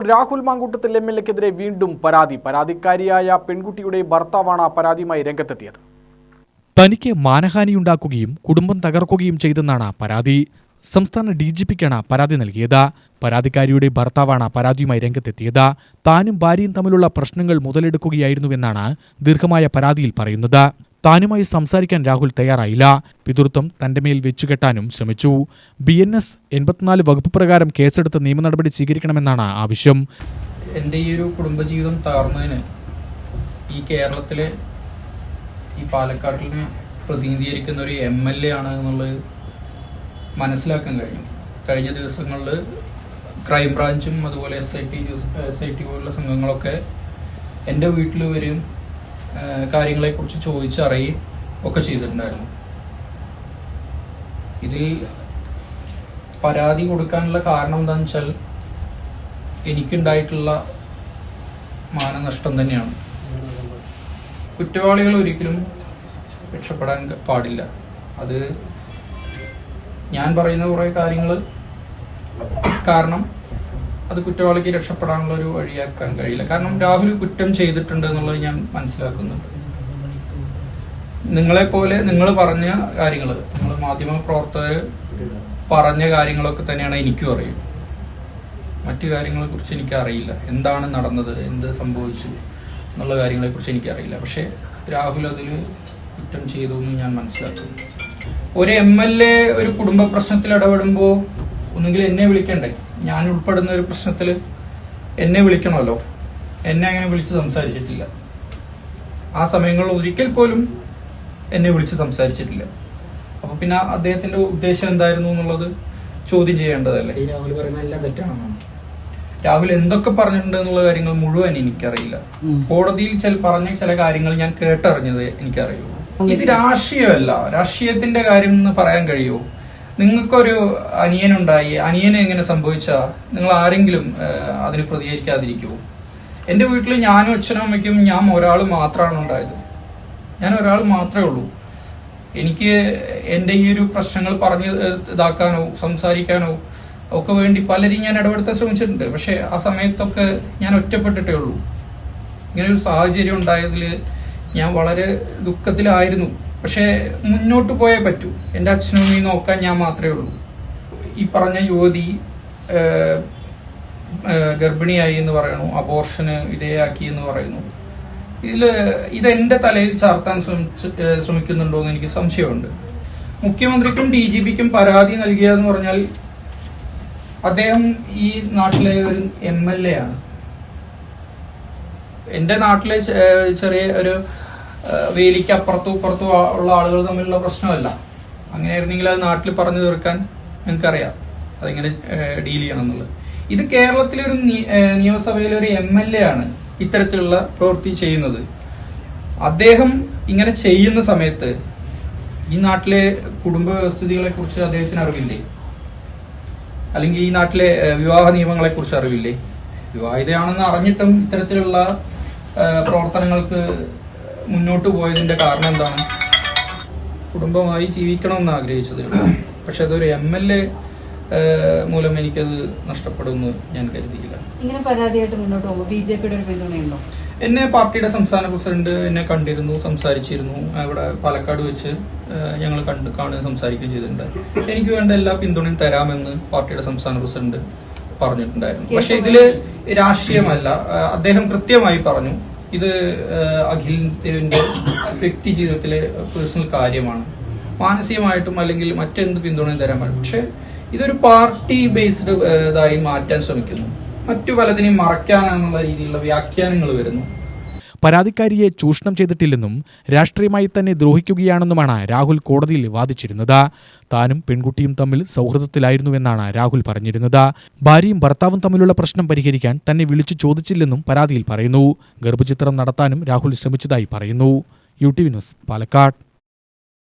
രാഹുൽ മാങ്കൂട്ടത്തിൽ എംഎൽഎക്കെതിരെ വീണ്ടും പരാതിക്കാരിയായ പെൺകുട്ടിയുടെ ഭർത്താവാണ് പരാതിയുമായി രംഗത്തെത്തിയത്. തനിക്ക് മാനഹാനിയുണ്ടാക്കുകയും കുടുംബം തകർക്കുകയും ചെയ്തെന്നാണ് പരാതി. സംസ്ഥാന DGPക്കാണ് പരാതി നൽകിയത്. പരാതിക്കാരിയുടെ ഭർത്താവാണ് പരാതിയുമായി രംഗത്തെത്തിയത്. താനും ഭാര്യയും തമ്മിലുള്ള പ്രശ്നങ്ങൾ മുതലെടുക്കുകയായിരുന്നുവെന്നാണ് ദീർഘമായ പരാതിയിൽ പറയുന്നത്. താനുമായി സംസാരിക്കാൻ രാഹുൽ തയ്യാറായില്ല. പിതൃത്വം തന്റെ മേൽ വെച്ചുകെട്ടാനും ശ്രമിച്ചു. BNS 84 വകുപ്പ് പ്രകാരം കേസെടുത്ത് നിയമ നടപടി സ്വീകരിക്കണമെന്നാണ് ആവശ്യം. എൻ്റെ ഈ ഒരു കുടുംബജീവിതം തകർന്നതിന് ഈ കേരളത്തിലെ ഈ പാലക്കാട്ടിനെ പ്രതിനിധീകരിക്കുന്ന ഒരു MLA ആണ് എന്നുള്ളത് മനസ്സിലാക്കാൻ കഴിഞ്ഞു. കഴിഞ്ഞ ദിവസങ്ങളിൽ ക്രൈംബ്രാഞ്ചും അതുപോലെ SIT പോലുള്ള സംഘങ്ങളൊക്കെ എൻ്റെ വീട്ടിൽ വരും കാര്യങ്ങളെക്കുറിച്ച് ചോദിച്ചറിയുകയും ഒക്കെ ചെയ്തിട്ടുണ്ടായിരുന്നു. ഇതിൽ പരാതി കൊടുക്കാനുള്ള കാരണം എന്താണെന്ന് വെച്ചാൽ എനിക്കുണ്ടായിട്ടുള്ള മാനനഷ്ടം തന്നെയാണ്. കുറ്റവാളികൾ ഒരിക്കലും രക്ഷപ്പെടാൻ പാടില്ല. അത് ഞാൻ പറയുന്ന കുറേ കാര്യങ്ങൾ കാരണം അത് കുറ്റവാളിക്ക് രക്ഷപ്പെടാനുള്ള ഒരു വഴിയാക്കാൻ കഴിയില്ല. കാരണം രാഹുൽ കുറ്റം ചെയ്തിട്ടുണ്ട് എന്നുള്ളത് ഞാൻ മനസ്സിലാക്കുന്നുണ്ട്. നിങ്ങളെപ്പോലെ നിങ്ങൾ പറഞ്ഞ കാര്യങ്ങൾ, നിങ്ങൾ മാധ്യമ പ്രവർത്തകർ പറഞ്ഞ കാര്യങ്ങളൊക്കെ തന്നെയാണ് എനിക്കും അറിയും. മറ്റു കാര്യങ്ങളെ കുറിച്ച് എനിക്കറിയില്ല. എന്താണ് നടന്നത്, എന്ത് സംഭവിച്ചു എന്നുള്ള കാര്യങ്ങളെ കുറിച്ച് എനിക്കറിയില്ല. പക്ഷെ രാഹുൽ അതിൽ കുറ്റം ചെയ്തു എന്ന് ഞാൻ മനസ്സിലാക്കുന്നു. ഒരു MLA ഒരു കുടുംബ പ്രശ്നത്തിൽ ഇടപെടുമ്പോൾ ഒന്നുകിൽ എന്നെ വിളിക്കണ്ടേ? ഞാൻ ഉൾപ്പെടുന്ന ഒരു പ്രശ്നത്തിൽ എന്നെ വിളിക്കണമല്ലോ. എന്നെ അങ്ങനെ വിളിച്ച് സംസാരിച്ചിട്ടില്ല. ആ സമയങ്ങളിൽ ഒരിക്കൽ പോലും എന്നെ വിളിച്ച് സംസാരിച്ചിട്ടില്ല. അപ്പൊ പിന്നെ അദ്ദേഹത്തിന്റെ ഉദ്ദേശം എന്തായിരുന്നു എന്നുള്ളത് ചോദ്യം ചെയ്യേണ്ടതല്ലേ? രാഹുൽ പറയുന്ന എല്ലാം തെറ്റാണെന്നാണ്. രാഹുൽ എന്തൊക്കെ പറഞ്ഞിട്ടുണ്ട് എന്നുള്ള കാര്യങ്ങൾ മുഴുവൻ എനിക്കറിയില്ല. കോടതിയിൽ പറഞ്ഞ ചില കാര്യങ്ങൾ ഞാൻ കേട്ടറിഞ്ഞത് എനിക്കറിയൂ. ഇത് രാഷ്ട്രീയമല്ല. രാഷ്ട്രീയത്തിന്റെ കാര്യം എന്ന് പറയാൻ കഴിയുമോ? നിങ്ങൾക്കൊരു അനിയനുണ്ടായി, അനിയനെ എങ്ങനെ സംഭവിച്ചാ നിങ്ങൾ ആരെങ്കിലും അതിന് പ്രതികരിക്കാതിരിക്കുമോ? എന്റെ വീട്ടിൽ ഞാനും അച്ഛനും അമ്മയ്ക്കും ഞാൻ ഒരാൾ മാത്രമാണ് ഉണ്ടായത്. ഞാൻ ഒരാൾ മാത്രമേ ഉള്ളൂ. എനിക്ക് എന്റെ ഈ ഒരു പ്രശ്നങ്ങൾ പറഞ്ഞ് ഇതാക്കാനോ സംസാരിക്കാനോ ഒക്കെ വേണ്ടി പലരും ഞാൻ ഇടപെടുത്താൻ ശ്രമിച്ചിട്ടുണ്ട്. പക്ഷെ ആ സമയത്തൊക്കെ ഞാൻ ഒറ്റപ്പെട്ടിട്ടേ ഉള്ളൂ. ഇങ്ങനെ ഒരു സാഹചര്യം ഉണ്ടായതിൽ ഞാൻ വളരെ ദുഃഖത്തിലായിരുന്നു. പക്ഷെ മുന്നോട്ട് പോയേ പറ്റൂ. എൻ്റെ അച്ഛനും അമ്മയും നോക്കാൻ ഞാൻ മാത്രമേ ഉള്ളൂ. ഈ പറഞ്ഞ യുവതി ഗർഭിണിയായി എന്ന് പറയുന്നു, അബോർഷന് വിധേയാക്കി എന്ന് പറയുന്നു. ഇതെന്റെ തലയിൽ ചാർത്താൻ ശ്രമിക്കുന്നുണ്ടോ എന്ന് എനിക്ക് സംശയമുണ്ട്. മുഖ്യമന്ത്രിക്കും DGPക്കും പരാതി നൽകിയെന്ന് പറഞ്ഞാൽ അദ്ദേഹം ഈ നാട്ടിലെ ഒരു MLA ആണ്. എന്റെ നാട്ടിലെ ചെറിയ ഒരു വേലിക്ക് അപ്പുറത്തും ഇപ്പുറത്തും ഉള്ള ആളുകൾ തമ്മിലുള്ള പ്രശ്നമല്ല. അങ്ങനെയായിരുന്നെങ്കിൽ അത് നാട്ടിൽ പറഞ്ഞു തീർക്കാൻ ഞങ്ങൾക്കറിയാം അതെങ്ങനെ ഡീൽ ചെയ്യണം എന്നുള്ളത്. ഇത് കേരളത്തിലെ ഒരു നിയമസഭയിലെ ഒരു MLA ആണ് ഇത്തരത്തിലുള്ള പ്രവൃത്തി ചെയ്യുന്നത്. അദ്ദേഹം ഇങ്ങനെ ചെയ്യുന്ന സമയത്ത് ഈ നാട്ടിലെ കുടുംബ വ്യവസ്ഥിതികളെ കുറിച്ച് അദ്ദേഹത്തിന് അറിവില്ലേ? അല്ലെങ്കിൽ ഈ നാട്ടിലെ വിവാഹ നിയമങ്ങളെ കുറിച്ച് അറിവില്ലേ? വിവാഹിതയാണെന്ന് അറിഞ്ഞിട്ടും ഇത്തരത്തിലുള്ള പ്രവർത്തനങ്ങൾക്ക് മുന്നോട്ട് പോയതിന്റെ കാരണം എന്താണ്? കുടുംബമായി ജീവിക്കണമെന്ന് ആഗ്രഹിച്ചത്. പക്ഷെ അതൊരു MLA മൂലം എനിക്കത് നഷ്ടപ്പെടുമെന്ന് ഞാൻ കരുതിയില്ല. ഇങ്ങനെ പരാതിയായിട്ട് മുന്നോട്ട് പോകുമ്പോൾ BJPയുടെ ഒരു പിന്തുണയുണ്ടോ? എന്നെ പാർട്ടിയുടെ സംസ്ഥാന പ്രസിഡന്റ് എന്നെ കണ്ടിരുന്നു, സംസാരിച്ചിരുന്നു. അവിടെ പാലക്കാട് വെച്ച് ഞങ്ങൾ കാണുകയും സംസാരിക്കുകയും ചെയ്തിട്ടുണ്ട്. എനിക്ക് വേണ്ട എല്ലാ പിന്തുണയും തരാമെന്ന് പാർട്ടിയുടെ സംസ്ഥാന പ്രസിഡന്റ് പറഞ്ഞിട്ടുണ്ടായിരുന്നു. പക്ഷെ ഇതില് രാഷ്ട്രീയമല്ല. അദ്ദേഹം കൃത്യമായി പറഞ്ഞു, ഇത് അഖിലിന്റെ വ്യക്തി ജീവിതത്തിലെ പേഴ്സണൽ കാര്യമാണ്. മാനസികമായിട്ടും അല്ലെങ്കിൽ മറ്റെന്ത് പിന്തുണയും തരാൻ പറ്റും. പക്ഷെ ഇതൊരു പാർട്ടി ബേസ്ഡ് ഇതായി മാറ്റാൻ ശ്രമിക്കുന്നു. മറ്റു പലതിനെയും മറയ്ക്കാനെന്നുള്ള രീതിയിലുള്ള വ്യാഖ്യാനങ്ങൾ വരുന്നു. പരാതിക്കാരിയെ ചൂഷണം ചെയ്തിട്ടില്ലെന്നും രാഷ്ട്രീയമായി തന്നെ ദ്രോഹിക്കുകയാണെന്നുമാണ് രാഹുൽ കോടതിയിൽ വാദിച്ചിരുന്നത്. താനും പെൺകുട്ടിയും തമ്മിൽ സൗഹൃദത്തിലായിരുന്നുവെന്നാണ് രാഹുൽ പറഞ്ഞിരുന്നത്. ഭാര്യയും ഭർത്താവും തമ്മിലുള്ള പ്രശ്നം പരിഹരിക്കാൻ തന്നെ വിളിച്ചു ചോദിച്ചില്ലെന്നും പരാതിയിൽ പറയുന്നു. ഗർഭചിത്രം നടത്താനും രാഹുൽ ശ്രമിച്ചതായി പറയുന്നു. UTV news, Palakkad.